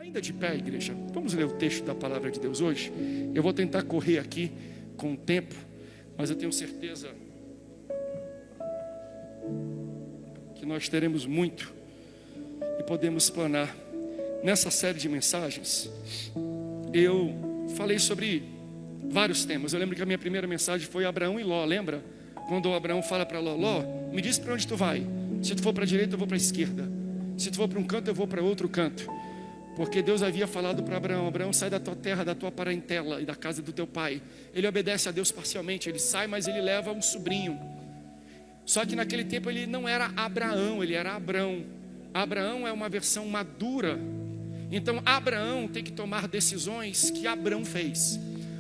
Ainda de pé, igreja, vamos ler o texto da palavra de Deus hoje. Eu vou tentar correr aqui com o tempo, mas eu tenho certeza que nós teremos muito e podemos explanar. Nessa série de mensagens, eu falei sobre vários temas. Eu lembro que a minha primeira mensagem foi Abraão e Ló, lembra? Quando Abraão fala para Ló: Ló, me diz para onde tu vai. Se tu for para a direita, eu vou para a esquerda. Se tu for para um canto, eu vou para outro canto. Porque Deus havia falado para Abraão: Abraão, sai da tua terra, da tua parentela e da casa do teu pai. Ele obedece a Deus parcialmente, ele sai, mas ele leva um sobrinho. Só que naquele tempo ele não era Abraão, ele era Abrão. Abraão é uma versão madura. Então Abraão tem que tomar decisões que Abrão fez.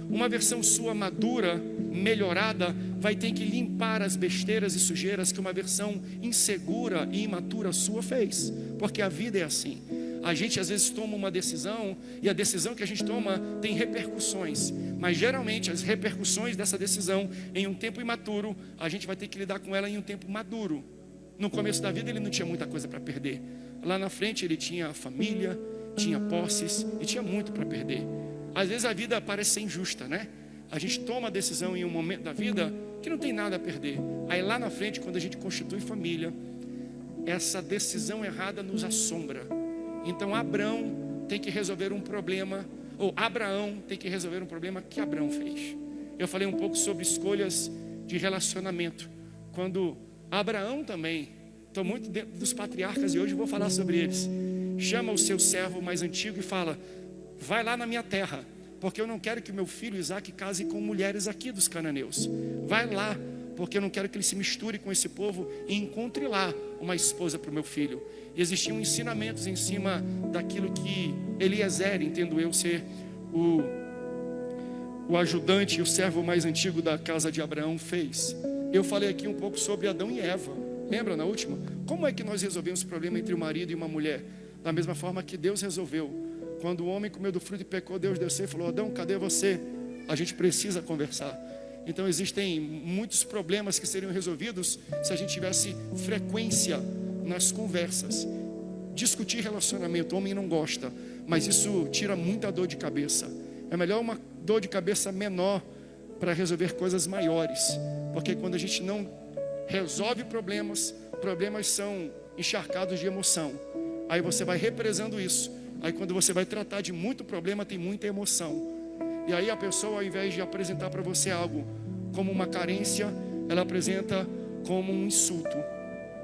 Uma versão sua madura, melhorada, vai ter que limpar as besteiras e sujeiras que uma versão insegura e imatura sua fez. Porque a vida é assim. A gente às vezes toma uma decisão e a decisão que a gente toma tem repercussões. Mas geralmente as repercussões dessa decisão em um tempo imaturo, a gente vai ter que lidar com ela em um tempo maduro. No começo da vida ele não tinha muita coisa para perder. Lá na frente ele tinha família, tinha posses e tinha muito para perder. Às vezes a vida parece ser injusta, né? A gente toma a decisão em um momento da vida que não tem nada a perder. Aí lá na frente, quando a gente constitui família, essa decisão errada nos assombra. Então Abraão tem que resolver um problema, ou Abraão tem que resolver um problema que Abraão fez. Eu falei um pouco sobre escolhas de relacionamento. Quando Abraão também, estou muito dentro dos patriarcas e hoje vou falar sobre eles. Chama o seu servo mais antigo e fala: vai lá na minha terra, porque eu não quero que meu filho Isaque case com mulheres aqui dos cananeus. Vai lá, porque eu não quero que ele se misture com esse povo e encontre lá uma esposa para o meu filho. E existiam ensinamentos em cima daquilo que Eliezer, entendo eu, ser o ajudante e o servo mais antigo da casa de Abraão fez. Eu falei aqui um pouco sobre Adão e Eva. Lembra na última? Como é que nós resolvemos o problema entre um marido e uma mulher? Da mesma forma que Deus resolveu. Quando o homem comeu do fruto e pecou, Deus desceu e falou: Adão, cadê você? A gente precisa conversar. Então existem muitos problemas que seriam resolvidos se a gente tivesse frequência nas conversas. Discutir relacionamento, o homem não gosta, mas isso tira muita dor de cabeça. É melhor uma dor de cabeça menor para resolver coisas maiores. Porque quando a gente não resolve problemas, problemas são encharcados de emoção. Aí você vai represando isso. Aí quando você vai tratar de muito problema, tem muita emoção. E aí a pessoa, ao invés de apresentar para você algo como uma carência, ela apresenta como um insulto.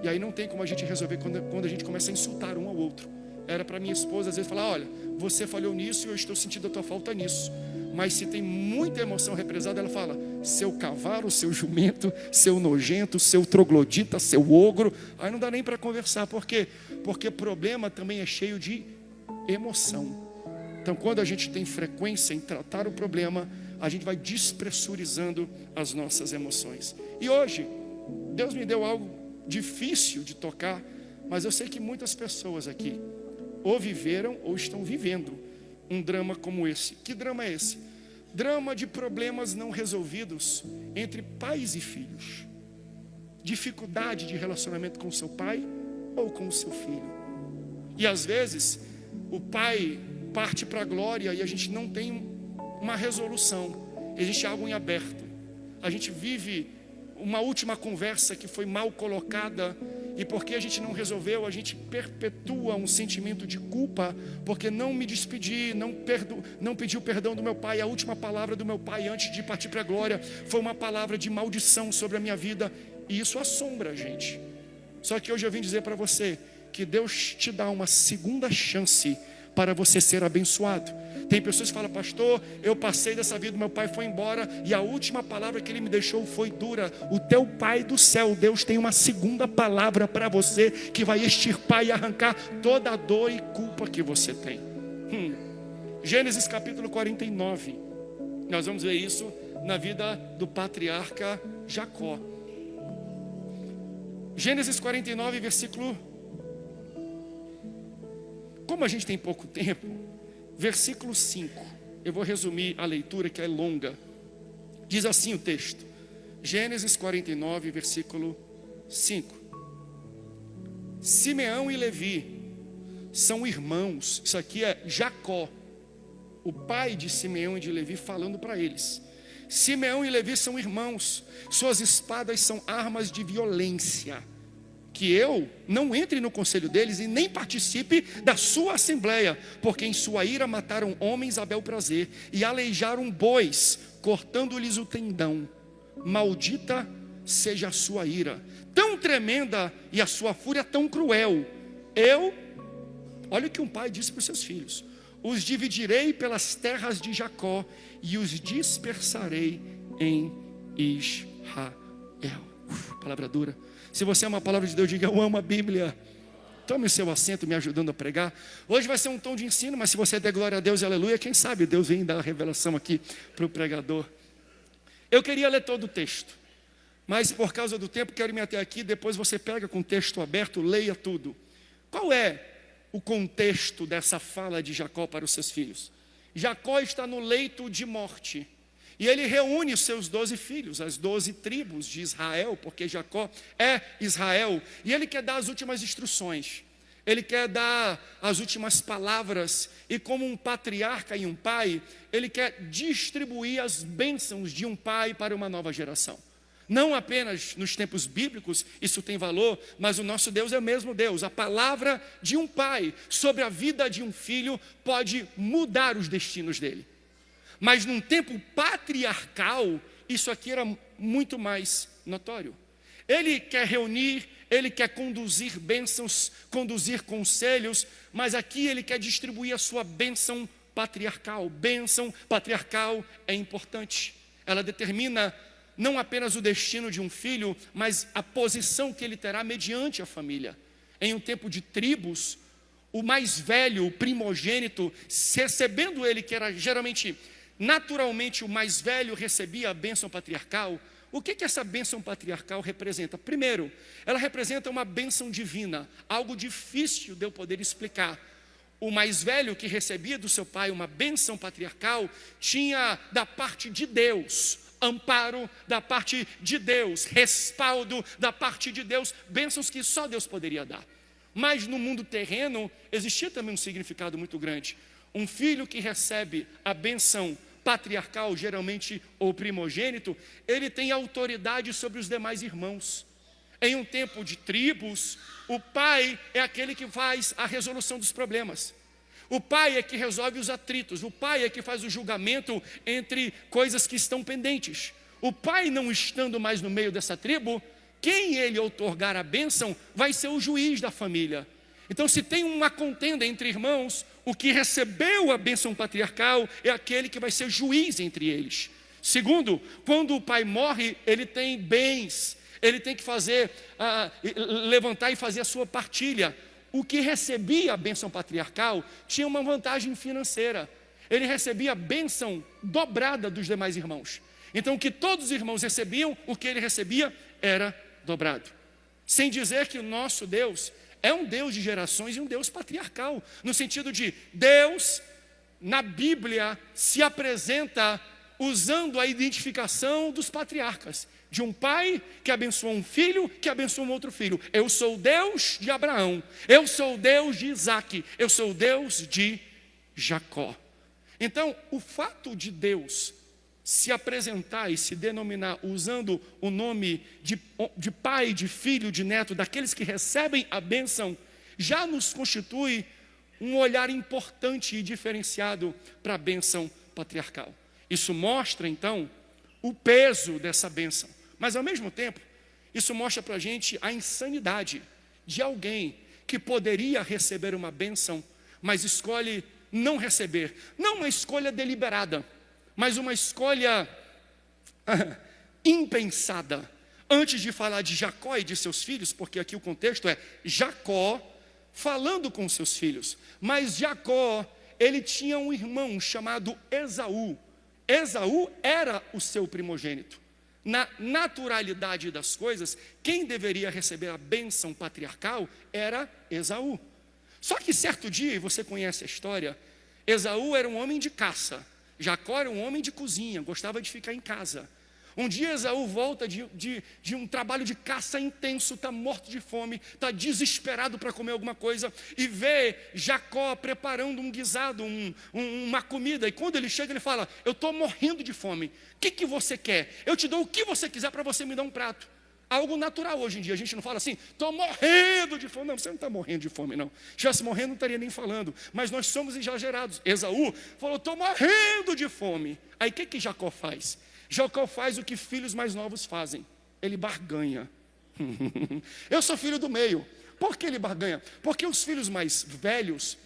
E aí não tem como a gente resolver quando a gente começa a insultar um ao outro. Era para minha esposa às vezes falar: olha, você falhou nisso e eu estou sentindo a tua falta nisso. Mas se tem muita emoção represada, ela fala: seu cavalo, seu jumento, seu nojento, seu troglodita, seu ogro. Aí não dá nem para conversar. Por quê? Porque problema também é cheio de emoção. Então quando a gente tem frequência em tratar o problema, a gente vai despressurizando as nossas emoções. E hoje, Deus me deu algo difícil de tocar, mas eu sei que muitas pessoas aqui ou viveram ou estão vivendo um drama como esse. Que drama é esse? Drama de problemas não resolvidos entre pais e filhos. Dificuldade de relacionamento com o seu pai ou com o seu filho. E às vezes o pai parte para a glória e a gente não tem uma resolução. Existe algo em aberto. A gente vive uma última conversa que foi mal colocada, e porque a gente não resolveu, a gente perpetua um sentimento de culpa, porque não me despedi, não pedi o perdão do meu pai. A última palavra do meu pai antes de partir para a glória foi uma palavra de maldição sobre a minha vida, e isso assombra a gente. Só que hoje eu vim dizer para você que Deus te dá uma segunda chance para você ser abençoado. Tem pessoas que falam: pastor, eu passei dessa vida, meu pai foi embora e a última palavra que ele me deixou foi dura. O teu pai do céu, Deus, tem uma segunda palavra para você, que vai extirpar e arrancar toda a dor e culpa que você tem. Gênesis capítulo 49. Nós vamos ver isso na vida do patriarca Jacó. Gênesis 49, versículo... Como a gente tem pouco tempo, versículo 5, eu vou resumir a leitura que é longa. Diz assim o texto, Gênesis 49, versículo 5. Simeão e Levi são irmãos. Isso aqui é Jacó, o pai de Simeão e de Levi, falando para eles. Simeão e Levi são irmãos, suas espadas são armas de violência. Que eu não entre no conselho deles e nem participe da sua assembleia, porque em sua ira mataram homens a bel prazer e aleijaram bois, cortando-lhes o tendão. Maldita seja a sua ira, tão tremenda, e a sua fúria tão cruel. Olha o que um pai disse para os seus filhos: os dividirei pelas terras de Jacó e os dispersarei em Israel. Palavra dura. Se você é uma palavra de Deus, diga: eu amo a Bíblia. Tome o seu assento me ajudando a pregar. Hoje vai ser um tom de ensino, mas se você der glória a Deus e aleluia, quem sabe Deus vem dar a revelação aqui para o pregador. Eu queria ler todo o texto, mas por causa do tempo quero me ater aqui. Depois você pega com o texto aberto, leia tudo. Qual é o contexto dessa fala de Jacó para os seus filhos? Jacó está no leito de morte, e ele reúne os seus 12 filhos, as 12 tribos de Israel, porque Jacó é Israel, e ele quer dar as últimas instruções, ele quer dar as últimas palavras, e como um patriarca e um pai, ele quer distribuir as bênçãos de um pai para uma nova geração. Não apenas nos tempos bíblicos isso tem valor, mas o nosso Deus é o mesmo Deus. A palavra de um pai sobre a vida de um filho pode mudar os destinos dele. Mas num tempo patriarcal, isso aqui era muito mais notório. Ele quer reunir, ele quer conduzir bênçãos, conduzir conselhos, mas aqui ele quer distribuir a sua bênção patriarcal. Bênção patriarcal é importante. Ela determina não apenas o destino de um filho, mas a posição que ele terá mediante a família. Em um tempo de tribos, o mais velho, o primogênito, recebendo ele, que era geralmente, naturalmente, o mais velho recebia a bênção patriarcal. O que essa bênção patriarcal representa? Primeiro, ela representa uma bênção divina, algo difícil de eu poder explicar. O mais velho que recebia do seu pai uma bênção patriarcal, tinha da parte de Deus amparo, da parte de Deus respaldo, da parte de Deus bênçãos que só Deus poderia dar. Mas no mundo terreno existia também um significado muito grande. Um filho que recebe a bênção patriarcal, geralmente o primogênito, ele tem autoridade sobre os demais irmãos. Em um tempo de tribos, o pai é aquele que faz a resolução dos problemas. O pai é que resolve os atritos. O pai é que faz o julgamento entre coisas que estão pendentes. O pai não estando mais no meio dessa tribo, quem ele outorgar a bênção vai ser o juiz da família. Então, se tem uma contenda entre irmãos, o que recebeu a bênção patriarcal é aquele que vai ser juiz entre eles. Segundo, quando o pai morre, ele tem bens, ele tem que fazer, levantar e fazer a sua partilha. O que recebia a bênção patriarcal tinha uma vantagem financeira. Ele recebia a bênção dobrada dos demais irmãos. Então, o que todos os irmãos recebiam, o que ele recebia era dobrado. Sem dizer que o nosso Deus é um Deus de gerações e um Deus patriarcal, no sentido de Deus, na Bíblia, se apresenta usando a identificação dos patriarcas, de um pai que abençoou um filho, que abençoou um outro filho. Eu sou o Deus de Abraão, eu sou o Deus de Isaac, eu sou o Deus de Jacó. Então, o fato de Deus se apresentar e se denominar usando o nome de pai, de filho, de neto, daqueles que recebem a bênção, já nos constitui um olhar importante e diferenciado para a bênção patriarcal. Isso mostra, então, o peso dessa bênção. Mas, ao mesmo tempo, isso mostra para a gente a insanidade de alguém que poderia receber uma bênção, mas escolhe não receber. Não uma escolha deliberada, mas uma escolha impensada. Antes de falar de Jacó e de seus filhos, porque aqui o contexto é Jacó falando com seus filhos. Mas Jacó, ele tinha um irmão chamado Esaú. Esaú era o seu primogênito. Na naturalidade das coisas, quem deveria receber a bênção patriarcal era Esaú. Só que certo dia, e você conhece a história, Esaú era um homem de caça, Jacó era um homem de cozinha, gostava de ficar em casa. Um dia Esaú volta de um trabalho de caça intenso, está morto de fome, está desesperado para comer alguma coisa, e vê Jacó preparando um guisado, uma comida, e quando ele chega ele fala, eu estou morrendo de fome, o que você quer? Eu te dou o que você quiser para você me dar um prato. Algo natural hoje em dia, a gente não fala assim, estou morrendo de fome. Não, você não está morrendo de fome não. Se estivesse morrendo não estaria nem falando, mas nós somos exagerados. Esaú falou, estou morrendo de fome. Aí o que Jacó faz? Jacó faz o que filhos mais novos fazem, ele barganha. Eu sou filho do meio. Por que ele barganha? Porque os filhos mais velhos,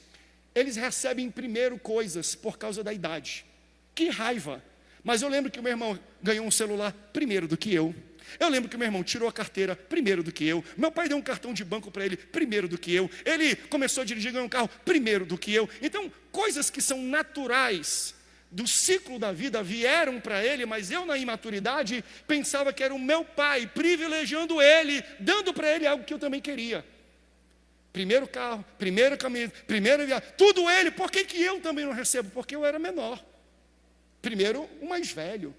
eles recebem primeiro coisas por causa da idade. Que raiva! Mas eu lembro que o meu irmão ganhou um celular primeiro do que eu. Eu lembro que meu irmão tirou a carteira primeiro do que eu. Meu pai deu um cartão de banco para ele primeiro do que eu. Ele começou a dirigir, ganhou um carro primeiro do que eu. Então, coisas que são naturais do ciclo da vida vieram para ele, mas eu na imaturidade pensava que era o meu pai privilegiando ele, dando para ele algo que eu também queria. Primeiro carro, primeiro caminho, primeira viagem, tudo ele. Por que eu também não recebo? Porque eu era menor. Primeiro o mais velho.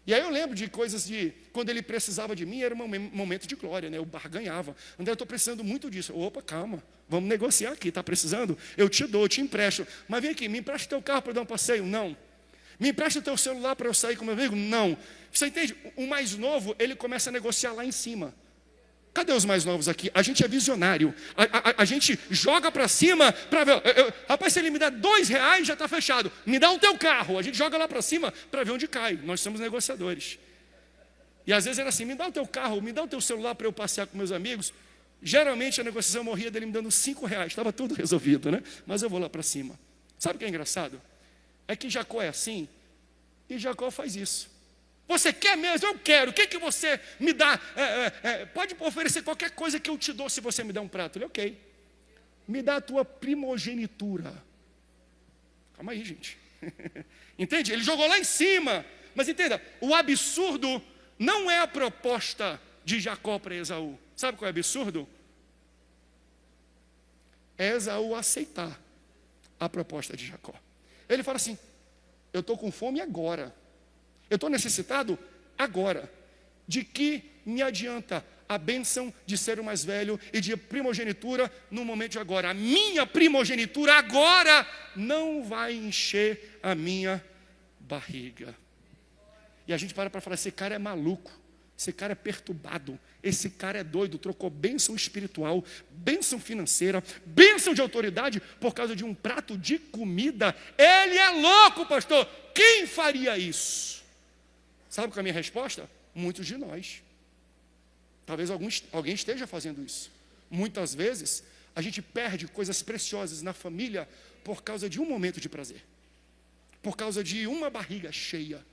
E aí eu lembro de coisas de, quando ele precisava de mim, era um momento de glória, né? Eu barganhava. André, eu estou precisando muito disso. Opa, calma, vamos negociar aqui, está precisando? Eu te dou, eu te empresto. Mas vem aqui, me empresta teu carro para dar um passeio? Não. Me empresta teu celular para eu sair com meu amigo? Não. Você entende? O mais novo, ele começa a negociar lá em cima. Cadê os mais novos aqui? A gente é visionário. A gente joga para cima para ver. Rapaz, se ele me dá R$2, já está fechado. Me dá o teu carro. A gente joga lá para cima para ver onde cai. Nós somos negociadores. E às vezes era assim, me dá o teu carro, me dá o teu celular para eu passear com meus amigos. Geralmente a negociação morria dele me dando R$5. Estava tudo resolvido, né? Mas eu vou lá para cima. Sabe o que é engraçado? É que Jacó é assim, e Jacó faz isso. Você quer mesmo? Eu quero. O que você me dá? Pode oferecer qualquer coisa que eu te dou se você me der um prato. Ele, ok. Me dá a tua primogenitura. Calma aí, gente. Entende? Ele jogou lá em cima. Mas entenda, o absurdo não é a proposta de Jacó para Esaú. Sabe qual é o absurdo? É Esaú aceitar a proposta de Jacó. Ele fala assim, eu estou com fome agora. Eu estou necessitado agora. De que me adianta a bênção de ser o mais velho e de primogenitura no momento de agora? A minha primogenitura agora não vai encher a minha barriga. E a gente para falar, esse cara é maluco, esse cara é perturbado, esse cara é doido, trocou bênção espiritual, bênção financeira, bênção de autoridade por causa de um prato de comida. Ele é louco, pastor. Quem faria isso? Sabe qual é a minha resposta? Muitos de nós. Talvez alguém esteja fazendo isso. Muitas vezes, a gente perde coisas preciosas na família por causa de um momento de prazer. Por causa de uma barriga cheia.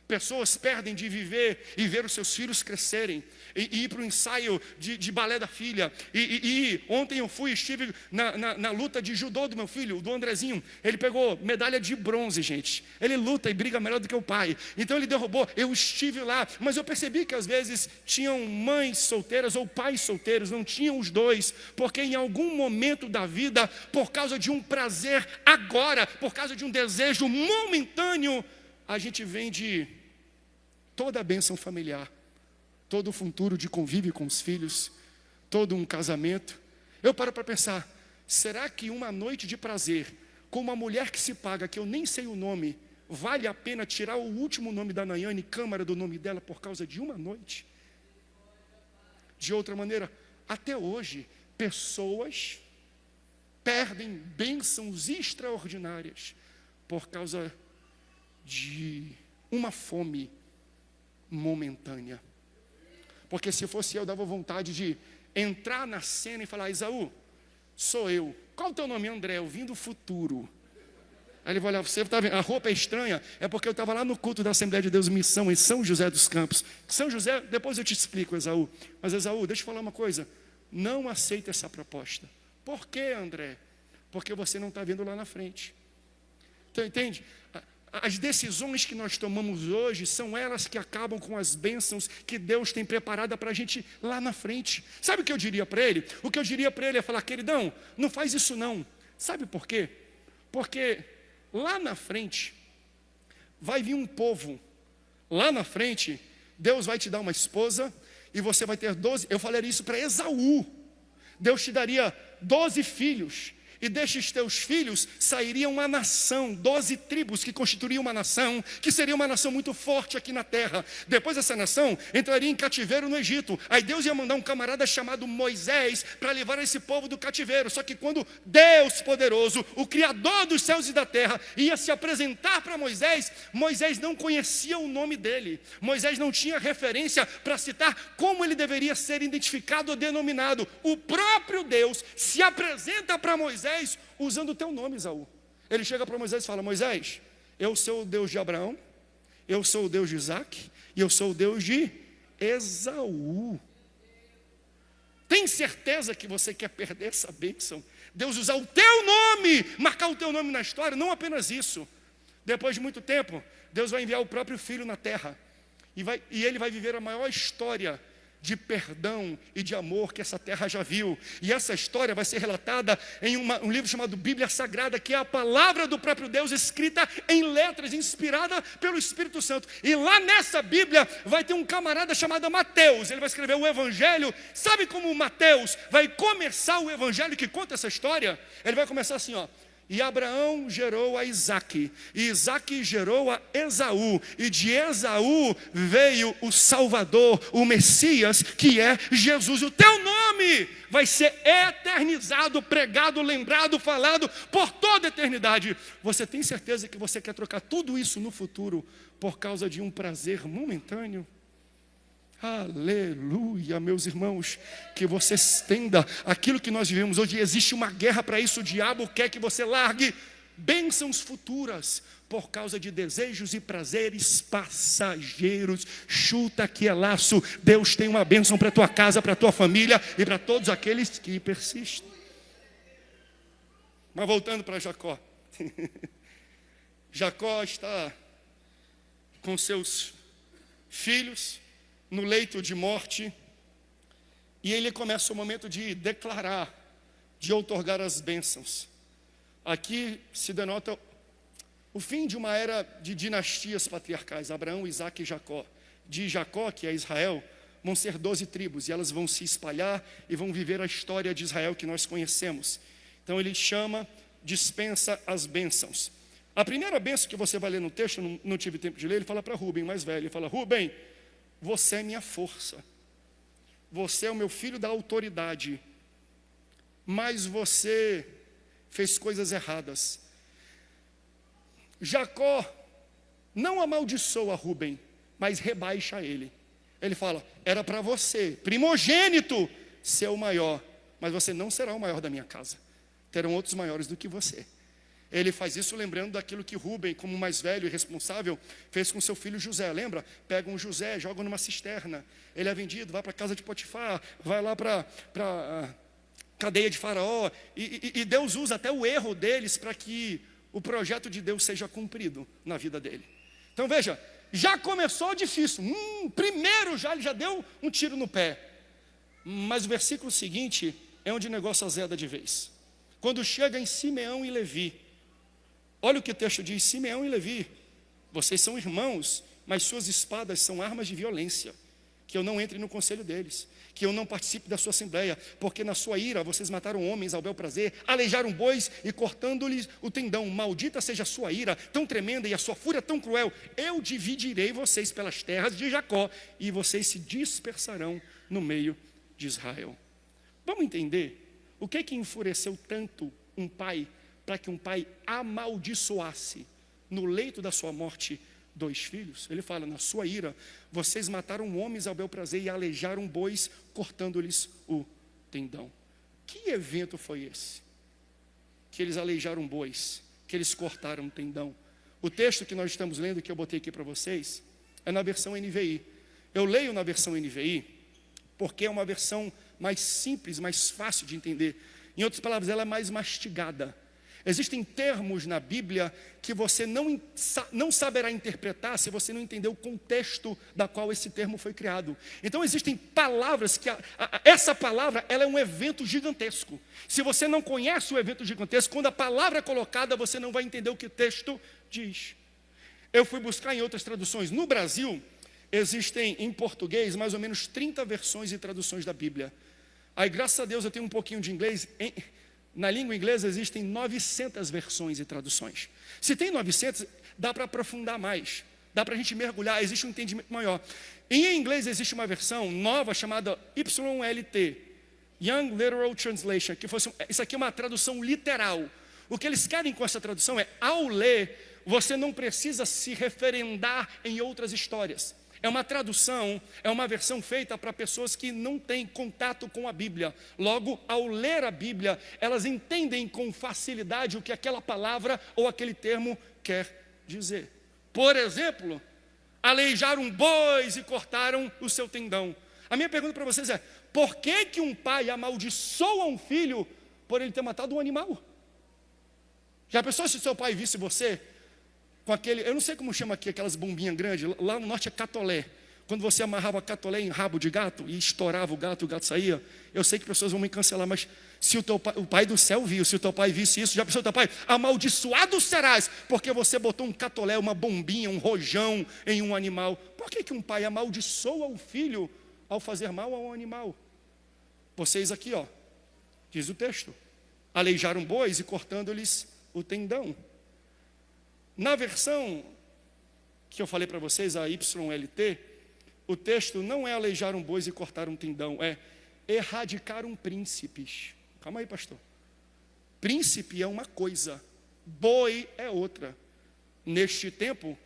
Pessoas perdem de viver e ver os seus filhos crescerem, e ir para o ensaio de balé da filha, e ontem eu estive na luta de judô do meu filho, do Andrezinho. Ele pegou medalha de bronze, gente. Ele luta e briga melhor do que o pai, então ele derrubou. Eu estive lá, mas eu percebi que às vezes tinham mães solteiras ou pais solteiros, não tinham os dois, porque em algum momento da vida, por causa de um prazer agora, por causa de um desejo momentâneo, a gente vende toda a bênção familiar, todo o futuro de convívio com os filhos, todo um casamento. Eu paro para pensar, será que uma noite de prazer com uma mulher que se paga, que eu nem sei o nome, vale a pena tirar o último nome da Nayane, Câmara, do nome dela por causa de uma noite? De outra maneira, até hoje, pessoas perdem bênçãos extraordinárias por causa de uma fome momentânea. Porque se fosse eu, dava vontade de entrar na cena e falar, Esaú, sou eu. Qual o teu nome? André, eu vim do futuro. Aí ele vai olhar, você tá vendo, a roupa é estranha, é porque eu estava lá no culto da Assembleia de Deus Missão, em São José dos Campos. São José, depois eu te explico, Esaú. Mas Esaú, deixa eu falar uma coisa, não aceita essa proposta. Por quê, André? Porque você não está vendo lá na frente. Então, entende? As decisões que nós tomamos hoje são elas que acabam com as bênçãos que Deus tem preparada para a gente lá na frente. Sabe o que eu diria para ele? O que eu diria para ele é falar, queridão, não faz isso não. Sabe por quê? Porque lá na frente vai vir um povo, lá na frente, Deus vai te dar uma esposa e você vai ter 12. Eu falaria isso para Esaú. Deus te daria 12 filhos. E destes teus filhos sairia uma nação, 12 tribos que constituiriam uma nação, que seria uma nação muito forte aqui na terra. Depois essa nação entraria em cativeiro no Egito. Aí Deus ia mandar um camarada chamado Moisés para levar esse povo do cativeiro. Só que quando Deus poderoso, o Criador dos céus e da terra, ia se apresentar para Moisés, Moisés não conhecia o nome dele. Moisés não tinha referência para citar como ele deveria ser identificado ou denominado. O próprio Deus se apresenta para Moisés usando o teu nome, Esaú. Ele chega para Moisés e fala: Moisés, eu sou o Deus de Abraão, eu sou o Deus de Isaac e eu sou o Deus de Esaú. Tem certeza que você quer perder essa bênção? Deus usar o teu nome, marcar o teu nome na história? Não apenas isso. Depois de muito tempo, Deus vai enviar o próprio Filho na terra e ele vai viver a maior história de perdão e de amor que essa terra já viu. E essa história vai ser relatada em um livro chamado Bíblia Sagrada, que é a palavra do próprio Deus escrita em letras, inspirada pelo Espírito Santo. E lá nessa Bíblia vai ter um camarada chamado Mateus. Ele vai escrever o Evangelho. Sabe como Mateus vai começar o Evangelho que conta essa história? Ele vai começar assim, ó: e Abraão gerou a Isaque, e Isaque gerou a Esaú, e de Esaú veio o Salvador, o Messias, que é Jesus. O teu nome vai ser eternizado, pregado, lembrado, falado por toda a eternidade. Você tem certeza que você quer trocar tudo isso no futuro por causa de um prazer momentâneo? Aleluia, meus irmãos, que você estenda aquilo que nós vivemos hoje. Existe uma guerra para isso. O diabo quer que você largue bênçãos futuras por causa de desejos e prazeres passageiros. Chuta que é laço. Deus tem uma bênção para a tua casa, para a tua família e para todos aqueles que persistem. Mas voltando para Jacó. Jacó está com seus filhos no leito de morte, e ele começa o momento de declarar, de outorgar as bênçãos. Aqui se denota o fim de uma era de dinastias patriarcais, Abraão, Isaque e Jacó. De Jacó, que é Israel, vão ser 12 tribos, e elas vão se espalhar e vão viver a história de Israel que nós conhecemos. Então ele chama, dispensa as bênçãos. A primeira bênção que você vai ler no texto, não tive tempo de ler, ele fala para Rubem, mais velho, ele fala: Rubem, você é minha força, você é o meu filho da autoridade, mas você fez coisas erradas. Jacó não amaldiçoa Rubem, mas rebaixa ele. Ele fala: era para você, primogênito, ser o maior, mas você não será o maior da minha casa, terão outros maiores do que você. Ele faz isso lembrando daquilo que Rubem, como mais velho e responsável, fez com seu filho José. Lembra? Pega um José, joga numa cisterna. Ele é vendido, vai para a casa de Potifar, vai lá para a cadeia de Faraó. E Deus usa até o erro deles para que o projeto de Deus seja cumprido na vida dele. Então veja, já começou difícil. Primeiro ele já deu um tiro no pé. Mas o versículo seguinte é onde o negócio azeda de vez. Quando chega em Simeão e Levi, olha o que o texto diz: Simeão e Levi, vocês são irmãos, mas suas espadas são armas de violência. Que eu não entre no conselho deles, que eu não participe da sua assembleia, porque na sua ira vocês mataram homens ao bel prazer, aleijaram bois e cortando-lhes o tendão. Maldita seja a sua ira tão tremenda e a sua fúria tão cruel. Eu dividirei vocês pelas terras de Jacó, e vocês se dispersarão no meio de Israel. Vamos entender o que enfureceu tanto um pai, para que um pai amaldiçoasse no leito da sua morte 2 filhos? Ele fala: na sua ira, vocês mataram homens ao bel prazer e aleijaram bois, cortando-lhes o tendão. Que evento foi esse? Que eles aleijaram bois, que eles cortaram o tendão. O texto que nós estamos lendo, que eu botei aqui para vocês, é na versão NVI. Eu leio na versão NVI, porque é uma versão mais simples, mais fácil de entender. Em outras palavras, ela é mais mastigada. Existem termos na Bíblia que você não saberá interpretar se você não entender o contexto da qual esse termo foi criado. Então existem palavras que essa palavra ela é um evento gigantesco. Se você não conhece o evento gigantesco, quando a palavra é colocada, você não vai entender o que o texto diz. Eu fui buscar em outras traduções. No Brasil, existem em português mais ou menos 30 versões e traduções da Bíblia. Aí, graças a Deus, eu tenho um pouquinho de inglês. Na língua inglesa existem 900 versões e traduções. Se tem 900, dá para aprofundar mais. Dá para a gente mergulhar, existe um entendimento maior. Em inglês existe uma versão nova chamada YLT, Young Literal Translation, isso aqui é uma tradução literal. O que eles querem com essa tradução é, ao ler, você não precisa se referendar em outras histórias. É uma tradução, é uma versão feita para pessoas que não têm contato com a Bíblia. Logo, ao ler a Bíblia, elas entendem com facilidade o que aquela palavra ou aquele termo quer dizer. Por exemplo, aleijaram bois e cortaram o seu tendão. A minha pergunta para vocês é, por que um pai amaldiçoa um filho por ele ter matado um animal? Já pensou se seu pai visse você com aquele, eu não sei como chama aqui, aquelas bombinhas grandes, lá no norte é catolé. Quando você amarrava catolé em rabo de gato e estourava o gato saía, eu sei que pessoas vão me cancelar, mas se o pai do céu viu, se o teu pai visse isso, já pensou o teu pai, amaldiçoado serás, porque você botou um catolé, uma bombinha, um rojão em um animal. Por que um pai amaldiçoa o filho ao fazer mal a um animal? Vocês aqui, ó, diz o texto, aleijaram bois e cortando-lhes o tendão. Na versão que eu falei para vocês, a YLT, o texto não é aleijaram bois e cortaram tendão, é erradicaram príncipes. Calma aí, pastor. Príncipe é uma coisa, boi é outra. Neste tempo,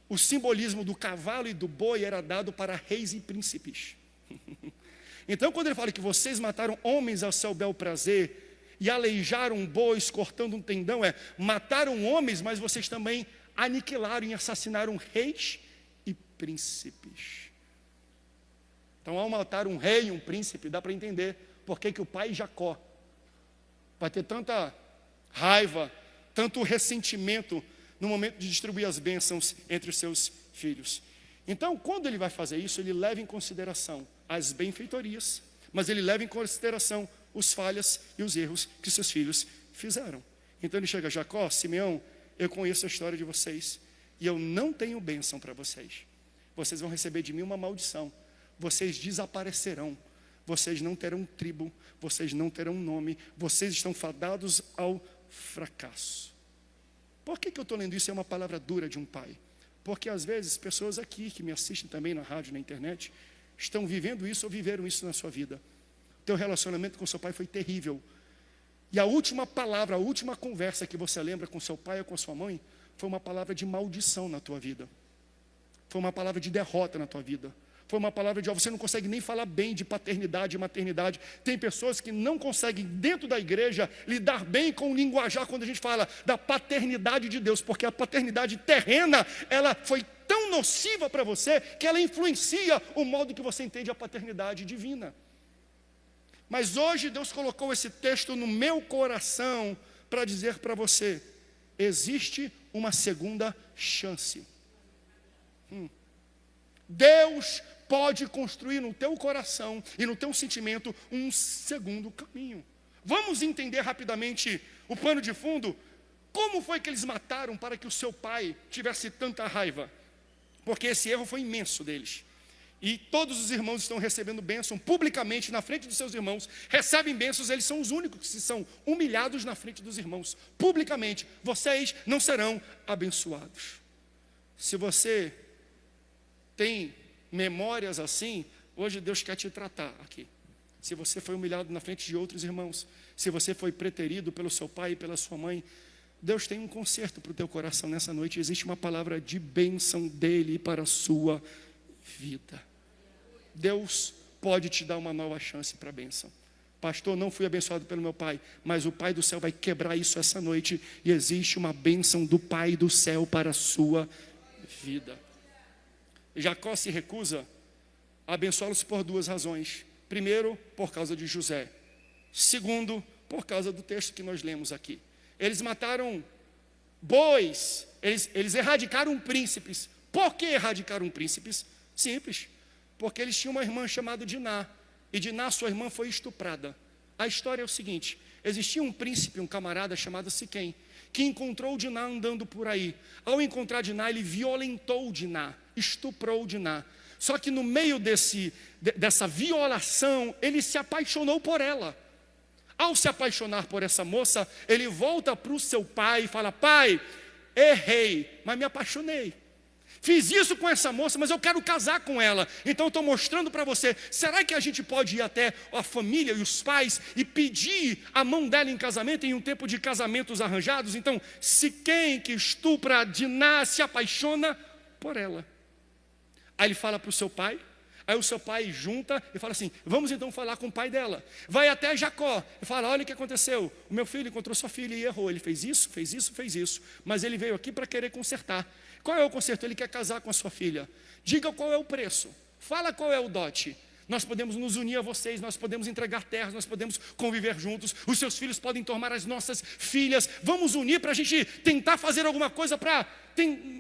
o simbolismo do cavalo e do boi era dado para reis e príncipes. Então, quando ele fala que vocês mataram homens ao seu bel prazer e aleijaram bois cortando um tendão, mataram homens, mas vocês também aniquilaram e assassinaram reis e príncipes. Então, ao matar um rei e um príncipe, dá para entender por que o pai Jacó vai ter tanta raiva, tanto ressentimento no momento de distribuir as bênçãos entre os seus filhos. Então, quando ele vai fazer isso, ele leva em consideração as benfeitorias, mas ele leva em consideração os falhas e os erros que seus filhos fizeram. Então ele chega, Jacó, Simeão, eu conheço a história de vocês, e eu não tenho bênção para vocês. Vocês vão receber de mim uma maldição, vocês desaparecerão, vocês não terão tribo, vocês não terão nome, vocês estão fadados ao fracasso. Por que eu estou lendo isso? É uma palavra dura de um pai. Porque às vezes pessoas aqui que me assistem também na rádio, na internet, estão vivendo isso ou viveram isso na sua vida. Teu relacionamento com seu pai foi terrível. E a última palavra, a última conversa que você lembra com seu pai ou com sua mãe, foi uma palavra de maldição na tua vida. Foi uma palavra de derrota na tua vida. Foi uma palavra de, você não consegue nem falar bem de paternidade e maternidade. Tem pessoas que não conseguem, dentro da igreja, lidar bem com o linguajar quando a gente fala da paternidade de Deus, porque a paternidade terrena, ela foi tão nociva para você, que ela influencia o modo que você entende a paternidade divina. Mas hoje Deus colocou esse texto no meu coração para dizer para você, existe uma segunda chance. Deus pode construir no teu coração e no teu sentimento um segundo caminho. Vamos entender rapidamente o pano de fundo. Como foi que eles mataram para que o seu pai tivesse tanta raiva? Porque esse erro foi imenso deles. E todos os irmãos estão recebendo bênção publicamente na frente dos seus irmãos, recebem bênçãos, eles são os únicos que são humilhados na frente dos irmãos, publicamente. Vocês não serão abençoados. Se você tem memórias assim, hoje Deus quer te tratar aqui. Se você foi humilhado na frente de outros irmãos, se você foi preterido pelo seu pai e pela sua mãe, Deus tem um conserto para o teu coração nessa noite. Existe uma palavra de bênção dele para a sua vida. Deus pode te dar uma nova chance para a bênção. Pastor, não fui abençoado pelo meu pai, mas o Pai do céu vai quebrar isso essa noite, e existe uma bênção do Pai do céu para a sua vida. Jacó se recusa a abençoá-los por duas razões. Primeiro, por causa de José. Segundo, por causa do texto que nós lemos aqui. Eles mataram bois, eles erradicaram príncipes. Por que erradicaram príncipes? Simples, porque eles tinham uma irmã chamada Diná, e Diná, sua irmã, foi estuprada. A história é o seguinte, existia um príncipe, um camarada chamado Siquém, que encontrou Diná andando por aí. Ao encontrar Diná, ele violentou Diná. estuprou Diná. Só que no meio dessa violação, ele se apaixonou por ela. Ao se apaixonar por essa moça, ele volta para o seu pai e fala: pai, errei, mas me apaixonei. Fiz isso com essa moça, mas eu quero casar com ela. Então eu estou mostrando para você. Será que a gente pode ir até a família e os pais e pedir a mão dela em casamento, em um tempo de casamentos arranjados? Então, se quem que estupra Diná se apaixona por ela. Aí ele fala para o seu pai. Aí o seu pai junta e fala assim: vamos então falar com o pai dela. Vai até Jacó e fala: olha o que aconteceu. O meu filho encontrou sua filha e errou. Ele fez isso, fez isso, fez isso. Mas ele veio aqui para querer consertar. Qual é o conserto? Ele quer casar com a sua filha. Diga qual é o preço. Fala qual é o dote. Nós podemos nos unir a vocês, nós podemos entregar terras, nós podemos conviver juntos. Os seus filhos podem tomar as nossas filhas. Vamos unir para a gente tentar fazer alguma coisa para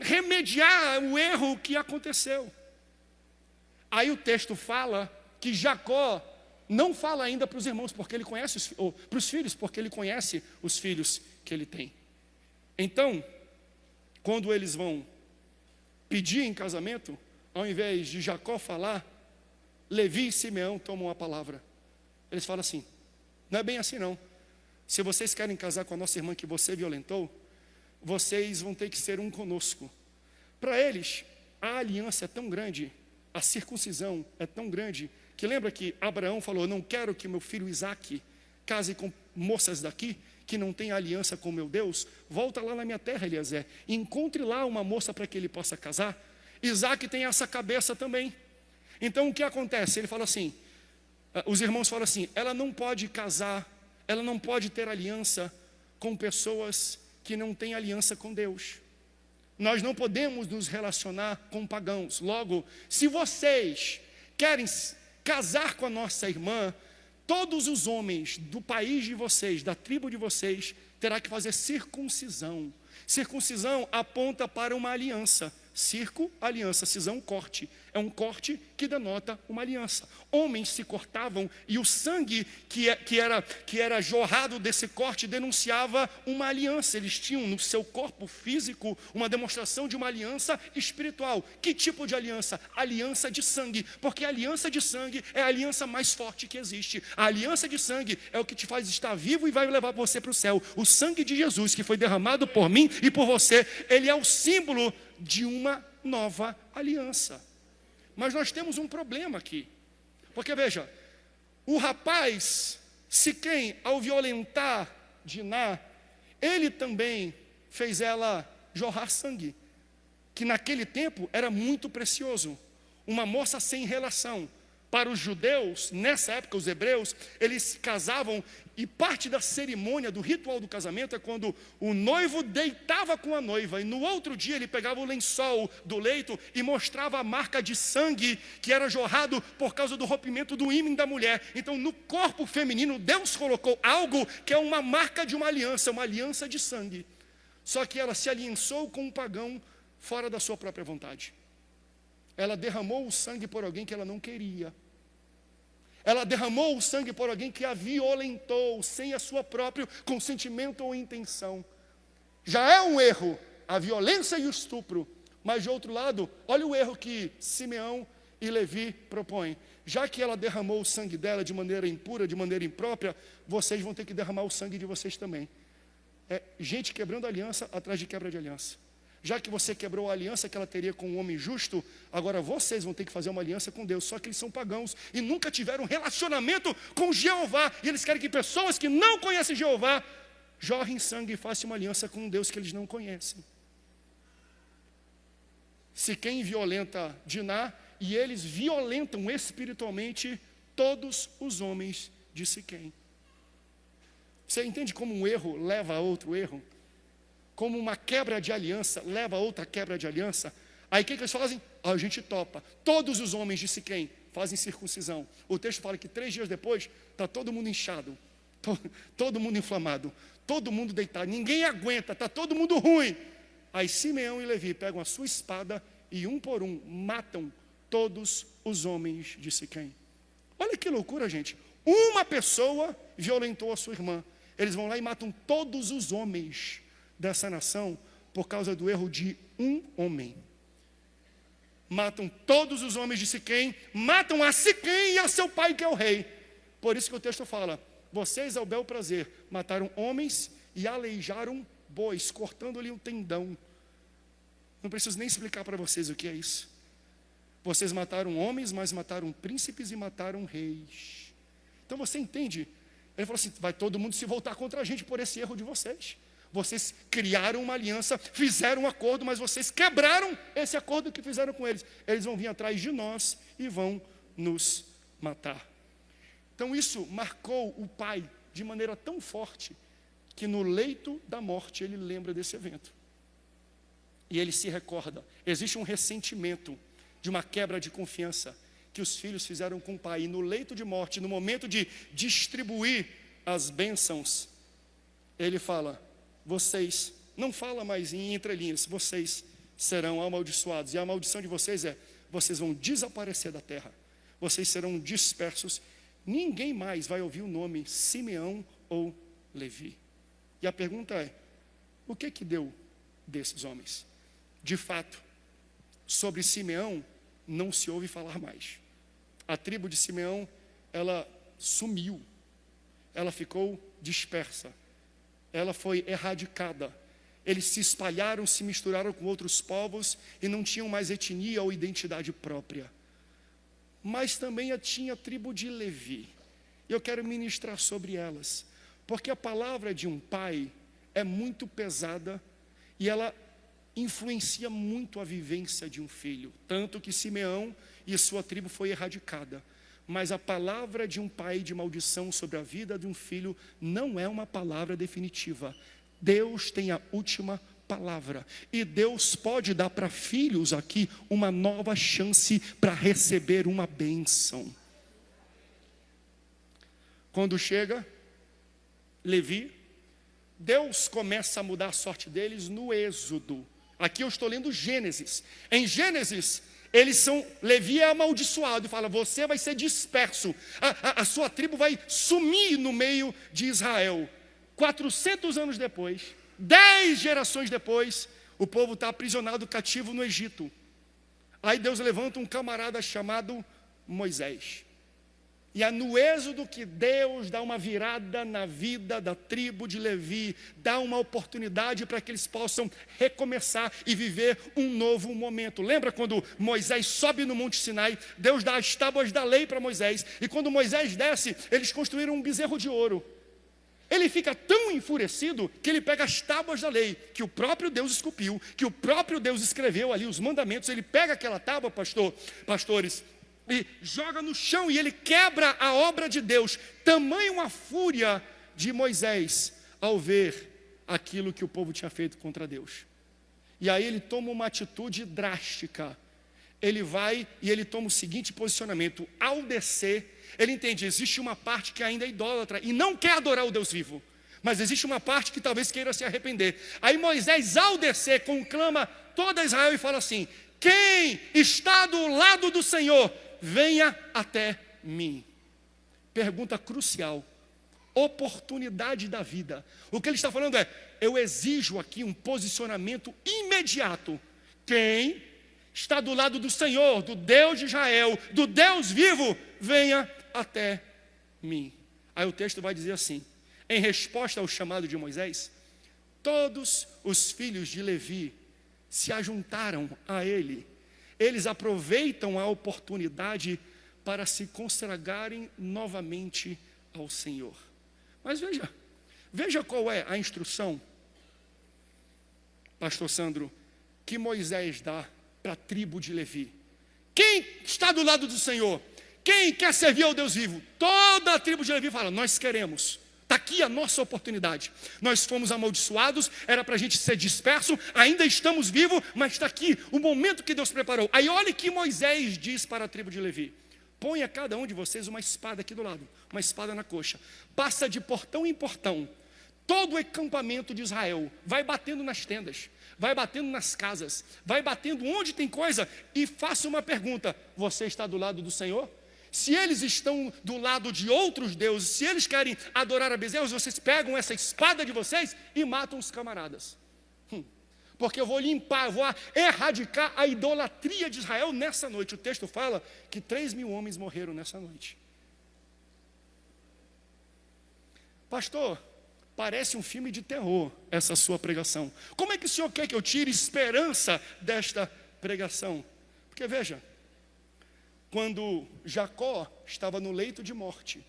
remediar o erro que aconteceu. Aí o texto fala que Jacó não fala ainda para os irmãos, porque ele conhece para os filhos, porque ele conhece os filhos que ele tem. Então, quando eles vão pedir em casamento, ao invés de Jacó falar, Levi e Simeão tomam a palavra. Eles falam assim: não é bem assim não. Se vocês querem casar com a nossa irmã que você violentou, vocês vão ter que ser um conosco. Para eles, a aliança é tão grande, a circuncisão é tão grande, que lembra que Abraão falou: não quero que meu filho Isaque case com moças daqui, que não tem aliança com meu Deus. Volta lá na minha terra, Eliezer, e encontre lá uma moça para que ele possa casar. Isaque tem essa cabeça também. Então o que acontece? Ele fala assim, os irmãos falam assim: ela não pode casar, ela não pode ter aliança com pessoas que não têm aliança com Deus. Nós não podemos nos relacionar com pagãos. Logo, se vocês querem casar com a nossa irmã, todos os homens do país de vocês, da tribo de vocês, terá que fazer circuncisão. Circuncisão aponta para uma aliança. Circo, aliança, cisão, corte. É um corte que denota uma aliança. Homens se cortavam e o sangue que era jorrado desse corte denunciava uma aliança. Eles tinham no seu corpo físico uma demonstração de uma aliança espiritual. Que tipo de aliança? Aliança de sangue. Porque a aliança de sangue é a aliança mais forte que existe. A aliança de sangue é o que te faz estar vivo e vai levar você para o céu. O sangue de Jesus, que foi derramado por mim e por você, ele é o símbolo de uma nova aliança. Mas nós temos um problema aqui, porque veja, o rapaz Siquém, ao violentar Diná, ele também fez ela jorrar sangue, que naquele tempo era muito precioso. Uma moça sem relação. Para os judeus, nessa época, os hebreus, eles se casavam e parte da cerimônia, do ritual do casamento, é quando o noivo deitava com a noiva e no outro dia ele pegava o lençol do leito e mostrava a marca de sangue que era jorrado por causa do rompimento do ímen da mulher. Então, no corpo feminino, Deus colocou algo que é uma marca de uma aliança de sangue. Só que ela se aliançou com um pagão fora da sua própria vontade. Ela derramou o sangue por alguém que ela não queria. Ela derramou o sangue por alguém que a violentou, sem a sua próprio consentimento ou intenção. Já é um erro a violência e o estupro. Mas de outro lado, olha o erro que Simeão e Levi propõem. Já que ela derramou o sangue dela de maneira impura, de maneira imprópria, vocês vão ter que derramar o sangue de vocês também. É gente quebrando aliança atrás de quebra de aliança. Já que você quebrou a aliança que ela teria com um homem justo, agora vocês vão ter que fazer uma aliança com Deus. Só que eles são pagãos e nunca tiveram um relacionamento com Jeová. E eles querem que pessoas que não conhecem Jeová jorrem sangue e façam uma aliança com um Deus que eles não conhecem. Siquém violenta Diná e eles violentam espiritualmente todos os homens de Siquém. Você entende como um erro leva a outro erro? Como uma quebra de aliança leva a outra quebra de aliança? Aí o que eles fazem? A gente topa. Todos os homens de Siquém fazem circuncisão. O texto fala que 3 dias depois está todo mundo inchado, todo mundo inflamado, todo mundo deitado, ninguém aguenta, está todo mundo ruim. Aí Simeão e Levi pegam a sua espada e um por um matam todos os homens de Siquém. Olha que loucura, gente. Uma pessoa violentou a sua irmã. Eles vão lá e matam todos os homens dessa nação por causa do erro de um homem. matam todos os homens de Siquém, matam a Siquém e a seu pai que é o rei. Por isso que o texto fala, vocês ao bel prazer mataram homens e aleijaram bois, cortando-lhe um tendão. Não preciso nem explicar para vocês o que é isso. Vocês mataram homens, mas mataram príncipes e mataram reis. Então você entende? Ele falou assim, vai todo mundo se voltar contra a gente por esse erro de vocês. Vocês criaram uma aliança, fizeram um acordo, mas vocês quebraram esse acordo que fizeram com eles. Eles vão vir atrás de nós e vão nos matar. Então isso marcou o pai de maneira tão forte que no leito da morte ele lembra desse evento. E ele se recorda. Existe um ressentimento de uma quebra de confiança que os filhos fizeram com o pai. E no leito de morte, no momento de distribuir as bênçãos, ele fala, vocês, não fala mais em entrelinhas, vocês serão amaldiçoados. E a maldição de vocês é, vocês vão desaparecer da terra. Vocês serão dispersos. Ninguém mais vai ouvir o nome Simeão ou Levi. E a pergunta é, o que deu desses homens? De fato, sobre Simeão não se ouve falar mais. A tribo de Simeão, ela sumiu. Ela ficou dispersa. Ela foi erradicada. Eles se espalharam, se misturaram com outros povos e não tinham mais etnia ou identidade própria. Mas também tinha a tribo de Levi. Eu quero ministrar sobre elas, porque a palavra de um pai é muito pesada e ela influencia muito a vivência de um filho. Tanto que Simeão e sua tribo foi erradicada. Mas a palavra de um pai de maldição sobre a vida de um filho não é uma palavra definitiva. Deus tem a última palavra. E Deus pode dar para filhos aqui uma nova chance para receber uma bênção. Quando chega Levi, Deus começa a mudar a sorte deles no Êxodo. Aqui eu estou lendo Gênesis. Em Gênesis, Levi é amaldiçoado e fala, você vai ser disperso. A sua tribo vai sumir no meio de Israel. 400 anos depois, 10 gerações depois, o povo está aprisionado, cativo no Egito. Aí Deus levanta um camarada chamado Moisés. E é no Êxodo que Deus dá uma virada na vida da tribo de Levi, dá uma oportunidade para que eles possam recomeçar e viver um novo momento. Lembra quando Moisés sobe no Monte Sinai, Deus dá as tábuas da lei para Moisés, e quando Moisés desce, eles construíram um bezerro de ouro. Ele fica tão enfurecido que ele pega as tábuas da lei, que o próprio Deus esculpiu, que o próprio Deus escreveu ali, os mandamentos, ele pega aquela tábua, pastores, e joga no chão, e ele quebra a obra de Deus. Tamanha a fúria de Moisés ao ver aquilo que o povo tinha feito contra Deus. E aí ele toma uma atitude drástica. Ele vai e ele toma o seguinte posicionamento: ao descer, ele entende, existe uma parte que ainda é idólatra e não quer adorar o Deus vivo, mas existe uma parte que talvez queira se arrepender. Aí Moisés, ao descer, conclama toda Israel e fala assim: quem está do lado do Senhor, venha até mim. Pergunta crucial, oportunidade da vida. O que ele está falando é, eu exijo aqui um posicionamento imediato. Quem está do lado do Senhor, do Deus de Israel, do Deus vivo, venha até mim. Aí o texto vai dizer assim, em resposta ao chamado de Moisés, todos os filhos de Levi se ajuntaram a ele. Eles aproveitam a oportunidade para se consagrarem novamente ao Senhor. Mas veja qual é a instrução, pastor Sandro, que Moisés dá para a tribo de Levi. Quem está do lado do Senhor? Quem quer servir ao Deus vivo? Toda a tribo de Levi fala, nós queremos. Está aqui a nossa oportunidade. Nós fomos amaldiçoados, era para a gente ser disperso, ainda estamos vivos, mas está aqui o momento que Deus preparou. Aí olha que Moisés diz para a tribo de Levi: ponha cada um de vocês uma espada aqui do lado, uma espada na coxa, passa de portão em portão, todo o acampamento de Israel, vai batendo nas tendas, vai batendo nas casas, vai batendo onde tem coisa, e faça uma pergunta: você está do lado do Senhor? Se eles estão do lado de outros deuses, se eles querem adorar a bezerros, vocês pegam essa espada de vocês e matam os camaradas. porque eu vou limpar, eu vou erradicar a idolatria de Israel nessa noite. O texto fala que 3.000 homens morreram nessa noite. Pastor, parece um filme de terror essa sua pregação. Como é que o senhor quer que eu tire esperança desta pregação? Porque veja, quando Jacó estava no leito de morte,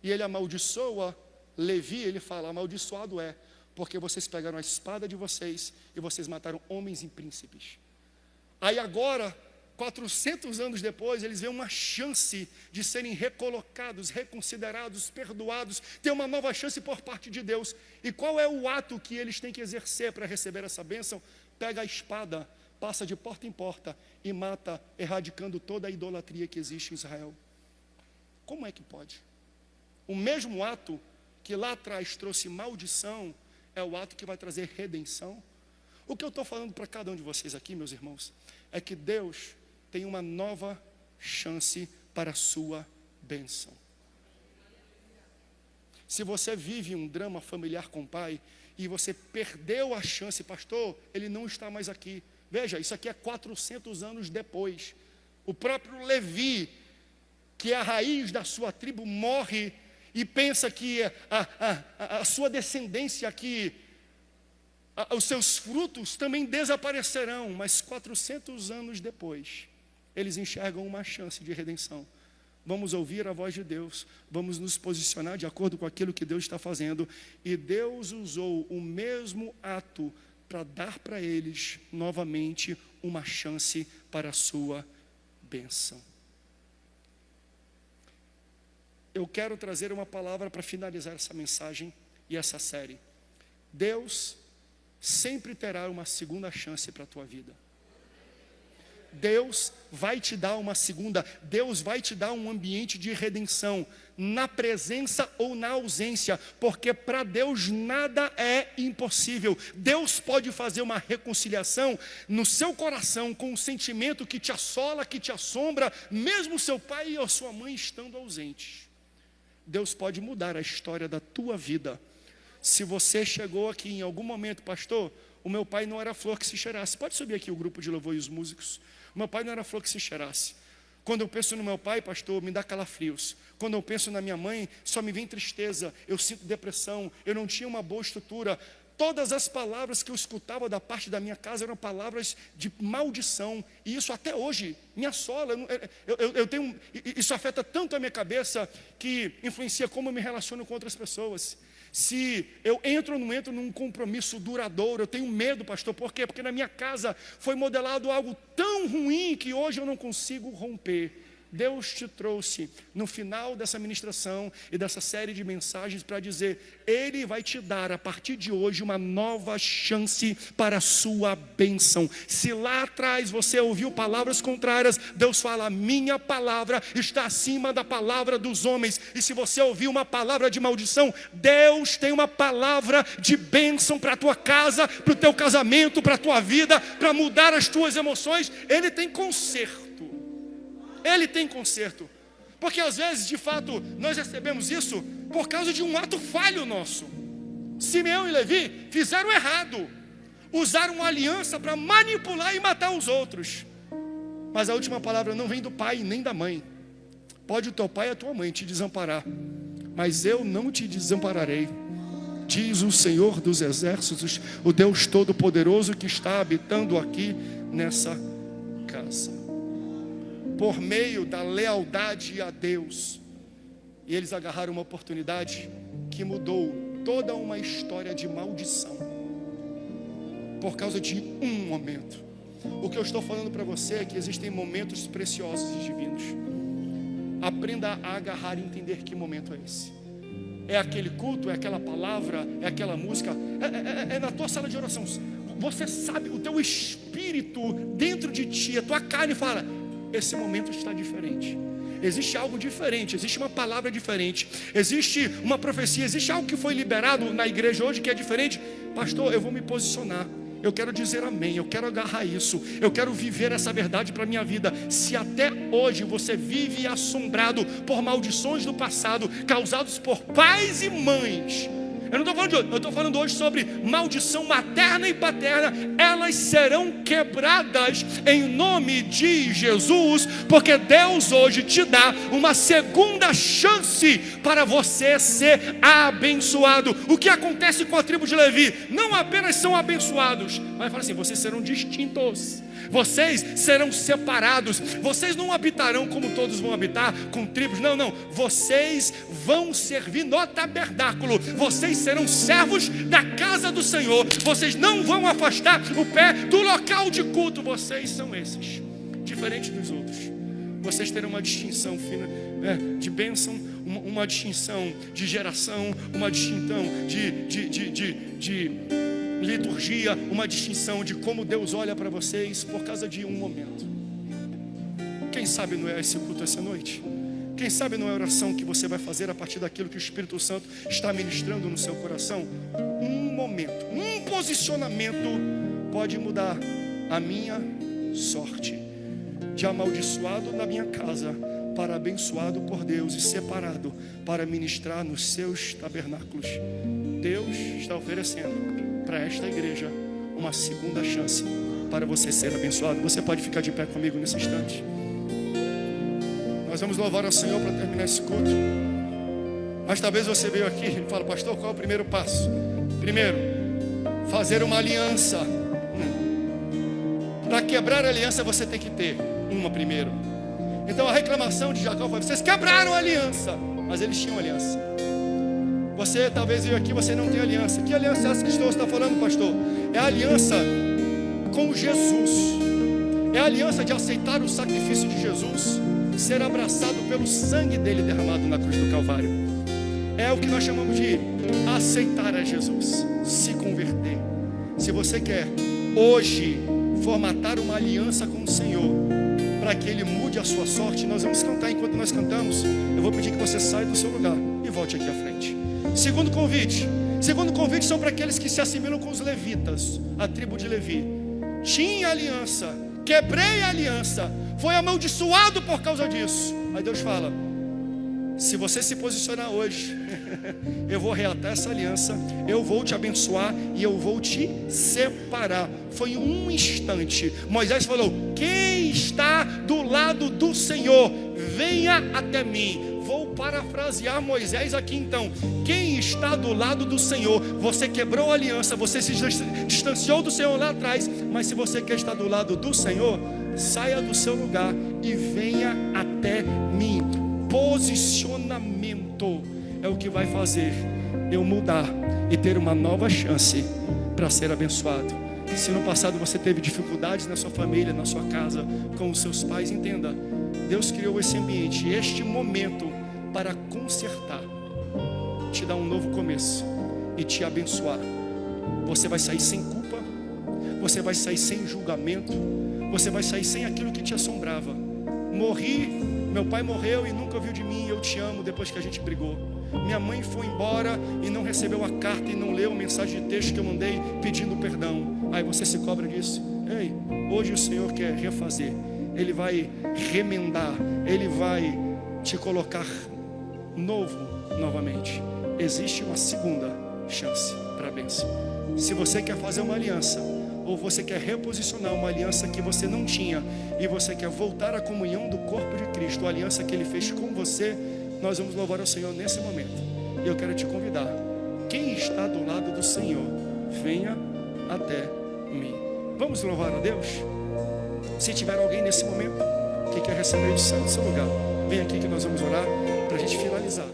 e ele amaldiçoa Levi, ele fala: amaldiçoado é, porque vocês pegaram a espada de vocês e vocês mataram homens e príncipes. Aí agora, 400 anos depois, eles veem uma chance de serem recolocados, reconsiderados, perdoados, ter uma nova chance por parte de Deus. E qual é o ato que eles têm que exercer para receber essa bênção? Pega a espada, passa de porta em porta e mata, erradicando toda a idolatria que existe em Israel. Como é que pode? O mesmo ato que lá atrás trouxe maldição é o ato que vai trazer redenção. O que eu estou falando para cada um de vocês aqui, meus irmãos, é que Deus tem uma nova chance para a sua bênção. Se você vive um drama familiar com o pai e você perdeu a chance, pastor, ele não está mais aqui. Veja, isso aqui é 400 anos depois. O próprio Levi, que é a raiz da sua tribo, morre e pensa que a sua descendência aqui, os seus frutos também desaparecerão. Mas 400 anos depois, eles enxergam uma chance de redenção. Vamos ouvir a voz de Deus, vamos nos posicionar de acordo com aquilo que Deus está fazendo. E Deus usou o mesmo ato para dar para eles novamente uma chance para a sua bênção. Eu quero trazer uma palavra para finalizar essa mensagem e essa série. Deus sempre terá uma segunda chance para a tua vida. Deus vai te dar uma segunda, Deus vai te dar um ambiente de redenção, na presença ou na ausência, porque para Deus nada é impossível. Deus pode fazer uma reconciliação no seu coração com um sentimento que te assola, que te assombra, mesmo seu pai ou sua mãe estando ausentes. Deus pode mudar a história da tua vida. Se você chegou aqui em algum momento, pastor, o meu pai não era flor que se cheirasse. Pode subir aqui o grupo de louvor e os músicos. O meu pai não era flor que se cheirasse. Quando eu penso no meu pai, pastor, me dá calafrios. Quando eu penso na minha mãe, só me vem tristeza. Eu sinto depressão. Eu não tinha uma boa estrutura. Todas as palavras que eu escutava da parte da minha casa eram palavras de maldição. E isso até hoje me assola. Isso afeta tanto a minha cabeça que influencia como eu me relaciono com outras pessoas. Se eu entro ou não entro num compromisso duradouro, eu tenho medo, pastor. Por quê? Porque na minha casa foi modelado algo tão ruim que hoje eu não consigo romper. Deus te trouxe no final dessa ministração e dessa série de mensagens para dizer: Ele vai te dar a partir de hoje uma nova chance para a sua bênção. Se lá atrás você ouviu palavras contrárias, Deus fala: minha palavra está acima da palavra dos homens. E se você ouviu uma palavra de maldição, Deus tem uma palavra de bênção para a tua casa, para o teu casamento, para a tua vida, para mudar as tuas emoções. Ele tem conserto. Ele tem conserto. Porque às vezes, de fato, nós recebemos isso por causa de um ato falho nosso. Simeão e Levi fizeram errado. Usaram uma aliança para manipular e matar os outros. Mas a última palavra não vem do pai nem da mãe. Pode o teu pai e a tua mãe te desamparar, mas eu não te desampararei, diz o Senhor dos Exércitos, o Deus Todo-Poderoso que está habitando aqui nessa casa. Por meio da lealdade a Deus, e eles agarraram uma oportunidade que mudou toda uma história de maldição, por causa de um momento. O que eu estou falando para você é que existem momentos preciosos e divinos. Aprenda a agarrar e entender que momento é esse. É aquele culto, é aquela palavra, é aquela música, é na tua sala de oração. Você sabe, o teu espírito dentro de ti, a tua carne fala: esse momento está diferente. Existe algo diferente, existe uma palavra diferente, existe uma profecia, existe algo que foi liberado na igreja hoje que é diferente. Pastor, eu vou me posicionar, eu quero dizer amém, eu quero agarrar isso, eu quero viver essa verdade para a minha vida. Se até hoje você vive assombrado por maldições do passado, causados por pais e mães, Eu não estou falando de hoje, eu estou falando hoje sobre maldição materna e paterna. Elas serão quebradas em nome de Jesus, porque Deus hoje te dá uma segunda chance para você ser abençoado. O que acontece com a tribo de Levi? Não apenas são abençoados, mas fala assim: vocês serão distintos, vocês serão separados, vocês não habitarão como todos vão habitar, com tribos, não, vocês vão servir no tabernáculo, vocês serão servos da casa do Senhor, vocês não vão afastar o pé do local de culto, vocês são esses, diferente dos outros. Vocês terão uma distinção fina, de bênção, uma distinção de geração, uma distinção de liturgia, uma distinção de como Deus olha para vocês por causa de um momento. Quem sabe não é esse culto essa noite? Quem sabe não é a oração que você vai fazer a partir daquilo que o Espírito Santo está ministrando no seu coração? Um momento, um posicionamento pode mudar a minha sorte, de amaldiçoado na minha casa para abençoado por Deus e separado para ministrar nos seus tabernáculos. Deus está oferecendo para esta igreja uma segunda chance para você ser abençoado. Você pode ficar de pé comigo nesse instante. Nós vamos louvar ao Senhor para terminar esse culto. Mas talvez você veio aqui e fala: pastor, qual é o primeiro passo? Primeiro, fazer uma aliança. Para quebrar a aliança você tem que ter uma primeiro. Então a reclamação de Jacó foi: vocês quebraram a aliança. Mas eles tinham aliança. Você talvez veio aqui, você não tem aliança. Que aliança é essa que o Senhor está falando, pastor? É a aliança com Jesus. É a aliança de aceitar o sacrifício de Jesus, ser abraçado pelo sangue dele derramado na cruz do Calvário. É o que nós chamamos de aceitar a Jesus, se converter. Se você quer hoje formatar uma aliança com o Senhor, para que Ele mude a sua sorte, nós vamos cantar. Enquanto nós cantamos, eu vou pedir que você saia do seu lugar e volte aqui à frente. Segundo convite são para aqueles que se assimilam com os levitas, a tribo de Levi. Tinha aliança, quebrei a aliança, foi amaldiçoado por causa disso. Aí Deus fala: se você se posicionar hoje, eu vou reatar essa aliança, eu vou te abençoar e eu vou te separar. Foi um instante. Moisés falou: quem está do lado do Senhor, venha até mim. Vou parafrasear Moisés aqui então: quem está do lado do Senhor, você quebrou a aliança, você se distanciou do Senhor lá atrás, mas se você quer estar do lado do Senhor, saia do seu lugar e venha até mim. Posicionamento é o que vai fazer eu mudar e ter uma nova chance para ser abençoado. Se no passado você teve dificuldades na sua família, na sua casa, com os seus pais, entenda: Deus criou esse ambiente, este momento para consertar, te dar um novo começo e te abençoar. Você vai sair sem culpa, você vai sair sem julgamento, você vai sair sem aquilo que te assombrava. Meu pai morreu e nunca ouviu de mim, eu te amo, depois que a gente brigou. Minha mãe foi embora e não recebeu a carta e não leu a mensagem de texto que eu mandei pedindo perdão. Aí você se cobra disso. Ei, hoje o Senhor quer refazer. Ele vai remendar, Ele vai te colocar novo novamente. Existe uma segunda chance para a bênção. Se você quer fazer uma aliança, ou você quer reposicionar uma aliança que você não tinha, e você quer voltar à comunhão do corpo de Cristo, a aliança que Ele fez com você, nós vamos louvar ao Senhor nesse momento. E eu quero te convidar: quem está do lado do Senhor, venha até mim. Vamos louvar a Deus? Se tiver alguém nesse momento que quer receber o céu do seu lugar, vem aqui que nós vamos orar para a gente finalizar.